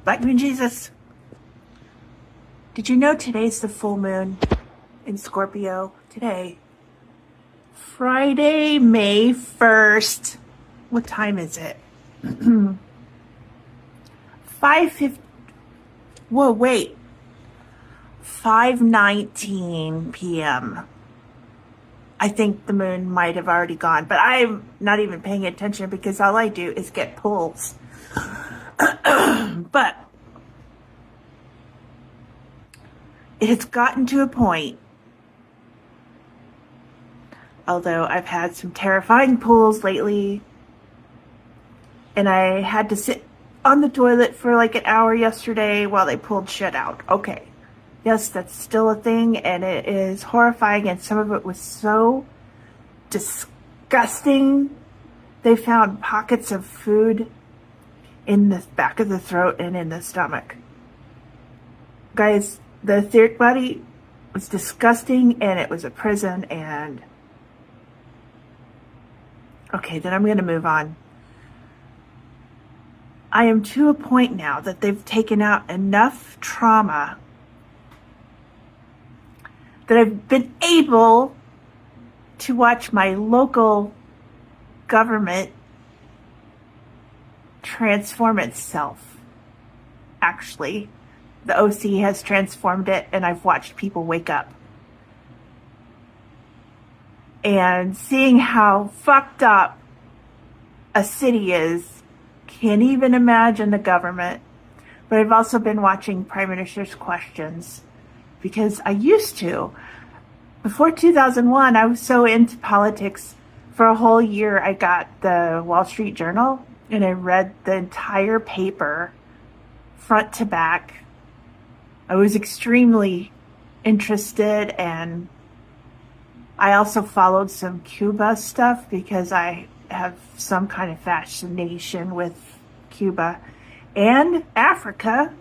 Black Moon Jesus. Did you know today's the full moon in Scorpio? Today, Friday, May 1st. What time is it? 5:50. Whoa, wait. 5:19 p.m. I think the moon might have already gone, but I'm not even paying attention because all I do is get pulls. But it has gotten to a point, although I've had some terrifying pulls lately, and I had to sit on the toilet for like an hour yesterday while they pulled shit out. Okay. Yes, that's still a thing, and it is horrifying, and some of it was so disgusting. They found pockets of food in the back of the throat and in the stomach. Guys, the etheric body was disgusting, and it was a prison, and okay, then I'm going to move on. I am to a point now that they've taken out enough trauma that I've been able to watch my local government transform itself. Actually, the OC has transformed it, and I've watched people wake up. And seeing how fucked up a city is, can't even imagine the government. But I've also been watching Prime Minister's Questions, because I used to. Before 2001, I was so into politics. For a whole year, I got the Wall Street Journal, and I read the entire paper, front to back. I was extremely interested, and I also followed some Cuba stuff because I have some kind of fascination with Cuba and Africa.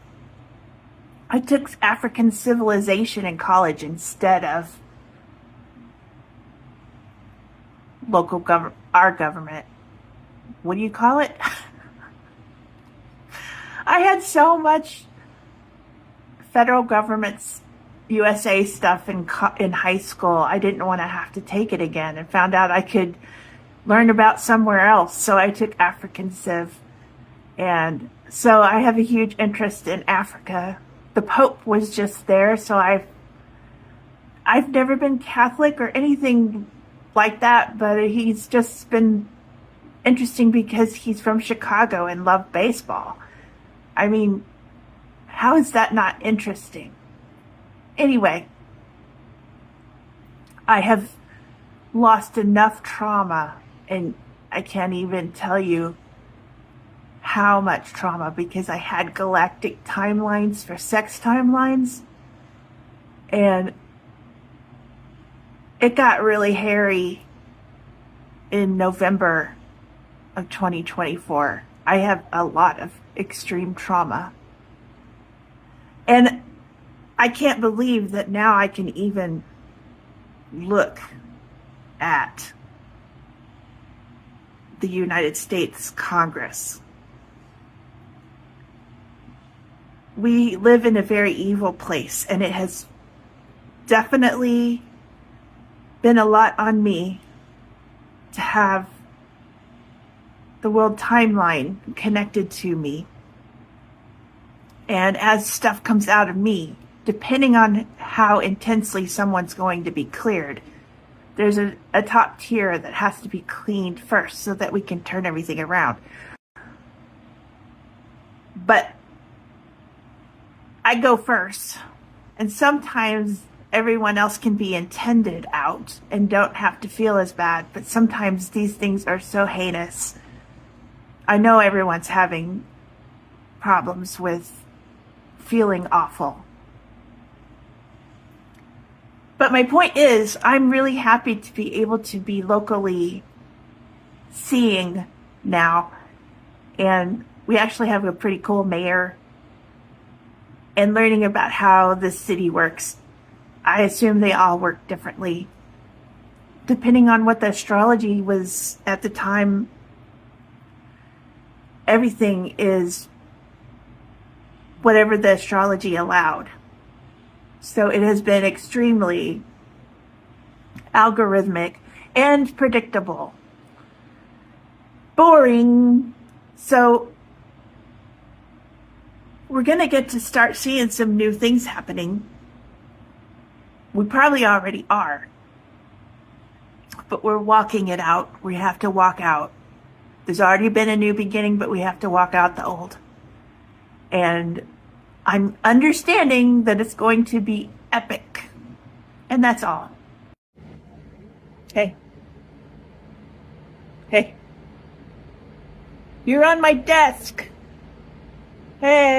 I took African civilization in college instead of our government. What do you call it? I had so much federal government's USA stuff in high school. I didn't want to have to take it again, and found out I could learn about somewhere else. So I took African Civ, and so I have a huge interest in Africa. The Pope was just there, so I've never been Catholic or anything like that, but he's just been interesting because he's from Chicago and loved baseball. I mean, how is that not interesting? Anyway, I have lost enough trauma, and I can't even tell you how much trauma, because I had galactic timelines for sex timelines, and it got really hairy in November of 2024. I have a lot of extreme trauma, and I can't believe that now I can even look at the United States Congress. We live in a very evil place, and it has definitely been a lot on me to have the world timeline connected to me. And as stuff comes out of me, depending on how intensely someone's going to be cleared, there's a top tier that has to be cleaned first so that we can turn everything around. But I go first, and sometimes everyone else can be intended out and don't have to feel as bad, but sometimes these things are so heinous. I know everyone's having problems with feeling awful. But my point is, I'm really happy to be able to be locally seeing now, and we actually have a pretty cool mayor, and learning about how this city works. I assume they all work differently depending on what the astrology was at the time. Everything is whatever the astrology allowed. So it has been extremely algorithmic and predictable. Boring. So we're going to get to start seeing some new things happening. We probably already are. But we're walking it out. We have to walk out. There's already been a new beginning, but we have to walk out the old. And I'm understanding that it's going to be epic. And that's all. Hey. Hey. You're on my desk. Hey.